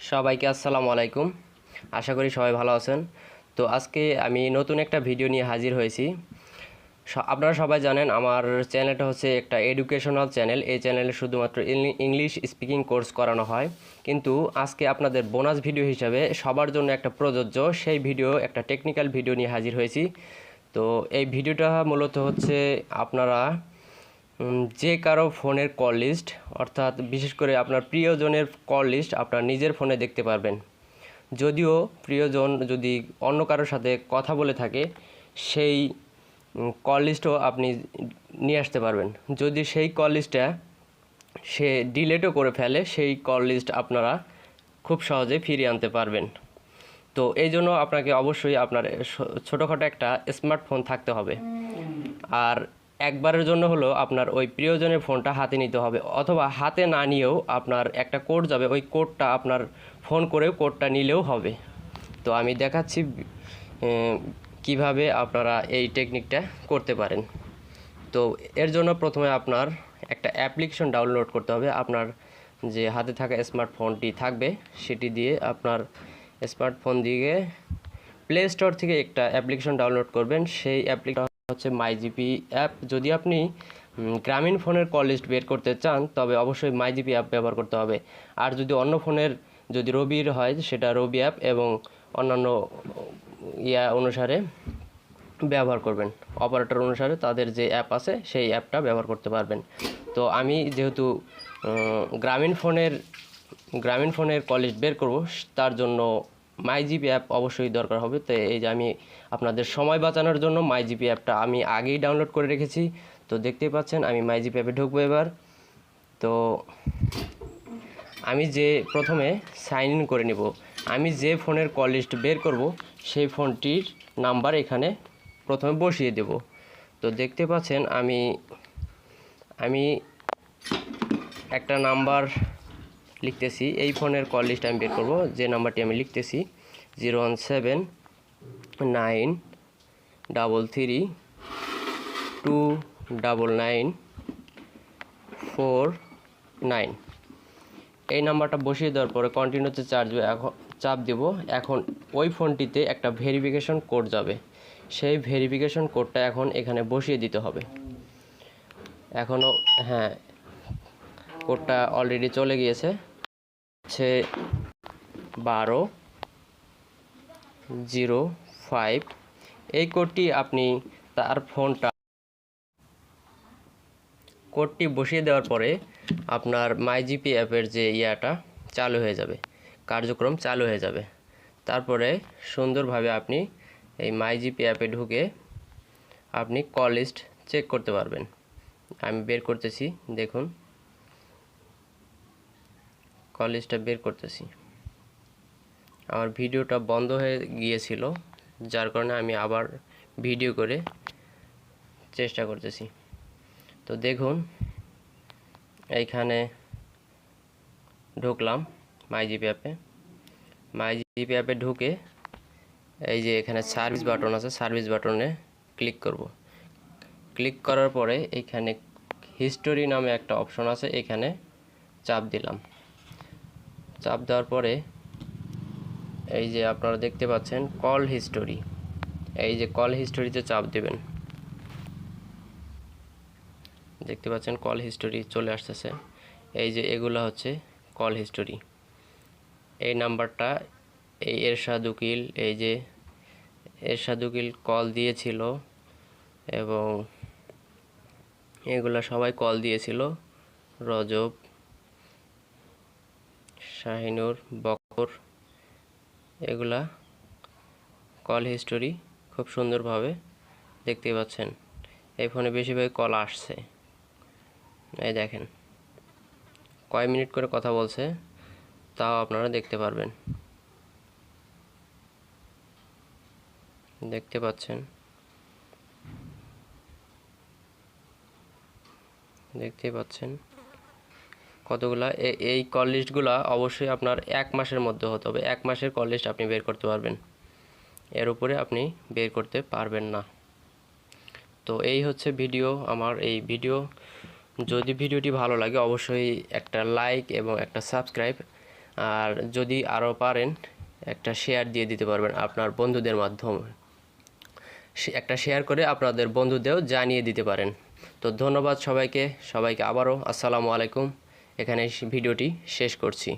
সবাইকে আসসালামু আলাইকুম। আশা করি সবাই ভালো আছেন। তো আজকে আমি নতুন একটা ভিডিও নিয়ে হাজির হয়েছি। আপনারা সবাই জানেন আমার চ্যানেলটা হচ্ছে একটা এডুকেশনাল চ্যানেল। এই চ্যানেলে শুধুমাত্র ইংলিশ স্পিকিং কোর্স করানো হয়, কিন্তু আজকে আপনাদের বোনাস ভিডিও হিসাবে সবার জন্য একটা প্রযোজ্য সেই ভিডিও, একটা টেকনিক্যাল ভিডিও নিয়ে হাজির হয়েছি। তো এই ভিডিওটা মূলত হচ্ছে আপনারা যে কারো ফোনের কল লিস্ট, অর্থাৎ বিশেষ করে আপনার প্রিয়জনের কল লিস্ট আপনার নিজের ফোনে দেখতে পারবেন। যদিও প্রিয়জন যদি অন্য কারোর সাথে কথা বলে থাকে, সেই কল লিস্টও আপনি নিয়ে আসতে পারবেন। যদি সেই কল লিস্টটা সে ডিলেটও করে ফেলে, সেই কল লিস্ট আপনারা খুব সহজে ফিরিয়ে আনতে পারবেন। তো এই জন্য আপনাকে অবশ্যই আপনার ছোটোখাটো একটা স্মার্টফোন থাকতে হবে। আর একবারের জন্য হলো আপনার ওই প্রিয়জনের ফোনটা হাতে নিতে হবে, অথবা হাতে না নিয়েও আপনার একটা কোড যাবে, ওই কোডটা আপনার ফোন করেও কোডটা নিলেও হবে। তো আমি দেখাচ্ছি কিভাবে আপনারা এই টেকনিকটা করতে পারেন। তো এর জন্য প্রথমে আপনার একটা অ্যাপ্লিকেশন ডাউনলোড করতে হবে। আপনার যে হাতে থাকা স্মার্টফোনটি থাকবে সেটি দিয়ে আপনার স্মার্টফোন দিয়ে প্লে স্টোর থেকে একটা অ্যাপ্লিকেশন ডাউনলোড করবেন। সেই অ্যাপ্লিকেশন হচ্ছে মাইজিপি অ্যাপ। যদি আপনি গ্রামীণ ফোনের কল লিস্ট বের করতে চান তবে অবশ্যই মাইজিপি অ্যাপ ব্যবহার করতে হবে। আর যদি অন্য ফোনের যদি রবির হয় সেটা রবি অ্যাপ এবং অন্যান্য অনুসারে ব্যবহার করবেন, অপারেটর অনুসারে তাদের যে অ্যাপ আছে সেই অ্যাপটা ব্যবহার করতে পারবেন। তো আমি যেহেতু গ্রামীণ ফোনের কল লিস্ট বের করব, তার জন্য মাইজিপি অ্যাপ অবশ্যই দরকার হবে। তো এই যে আমি আপনাদের সময় বাঁচানোর জন্য মাইজিপি অ্যাপটা আমি আগেই ডাউনলোড করে রেখেছি। তো দেখতেই পাচ্ছেন আমি মাইজিপি অ্যাপে ঢুকবো এবার। তো আমি যে প্রথমে সাইন ইন করে নিব। আমি যে ফোনের কল লিস্ট বের করব সেই ফোনটির নাম্বার এখানে প্রথমে বসিয়ে দেব। তো দেখতে পাচ্ছেন আমি একটা নাম্বার লিখতেছি। এই ফোনের কল লিস্ট আমি বের করব, যে নাম্বারটি আমি লিখতেছি 01793329949। এই নাম্বারটা বসিয়ে দেওয়ার পরে কন্টিনিউতে চাপ দেব। এখন ওই ফোনটিতে একটা ভেরিফিকেশন কোড যাবে, সেই ভেরিফিকেশন কোডটা এখন এখানে বসিয়ে দিতে হবে। এখনও হ্যাঁ, কোডটা অলরেডি চলে গিয়েছে, হচ্ছে 1205। এই কোডটি আপনি তার কোডটি বসিয়ে দেওয়ার পরে আপনার মাইজিপি অ্যাপের যে চালু হয়ে যাবে, কার্যক্রম চালু হয়ে যাবে। তারপরে সুন্দরভাবে আপনি এই মাইজিপি অ্যাপে ঢুকে আপনি কল লিস্ট চেক করতে পারবেন। আমি বের করতেছি, দেখুন কল লিস্টটা বের করতেছি। আমার ভিডিওটা বন্ধ হয়ে গিয়েছিল, যার কারণে আমি আবার ভিডিও করে চেষ্টা করতেছি। তো দেখুন এইখানে ঢুকলাম মাইজিপি অ্যাপে ঢুকে এই যে এখানে সার্ভিস বাটন আছে, সার্ভিস বাটনে ক্লিক করব। ক্লিক করার পরে এখানে হিস্টোরি নামে একটা অপশন আছে, এখানে চাপ দিলাম। চাপ দেওয়ার পরে এই যে আপনারা দেখতে পাচ্ছেন কল হিস্টোরি, এই যে কল হিস্টোরিতে চাপ দেবেন। দেখতে পাচ্ছেন কল হিস্টোরি চলে আসতেছে। এই যে এগুলো হচ্ছে কল হিস্টোরি। এই নাম্বারটা এই এরশাদ উকিল, এই যে এরশাদ উকিল কল দিয়েছিল এবং এগুলা সবাই কল দিয়েছিল। রজব, শাহিনুর, বকর, এগুলা কল হিস্টোরি খুব সুন্দরভাবে দেখতে পাচ্ছেন। এই ফোনে বেশিরভাগ কল আসছে, এই দেখেন কয় মিনিট করে কথা বলছে তাও আপনারা দেখতে পারবেন। দেখতে পাচ্ছেন, দেখতেই পাচ্ছেন কতগুলা। এই কল লিস্টগুলা অবশ্যই আপনার 1 মাসের মধ্যে হতে হবে। 1 মাসের কল লিস্ট আপনি বের করতে পারবেন, এর উপরে আপনি বের করতে পারবেন না। তো এই হচ্ছে ভিডিও আমার। এই ভিডিও যদি ভিডিওটি ভালো লাগে অবশ্যই একটা লাইক এবং একটা সাবস্ক্রাইব আর যদি আরও পারেন একটা শেয়ার দিয়ে দিতে পারবেন আপনার বন্ধুদের মাধ্যমে, একটা শেয়ার করে আপনাদের বন্ধুদেরও জানিয়ে দিতে পারেন। তো ধন্যবাদ সবাইকে আবারও আসসালামু আলাইকুম। এখানে ভিডিওটি শেষ করছি।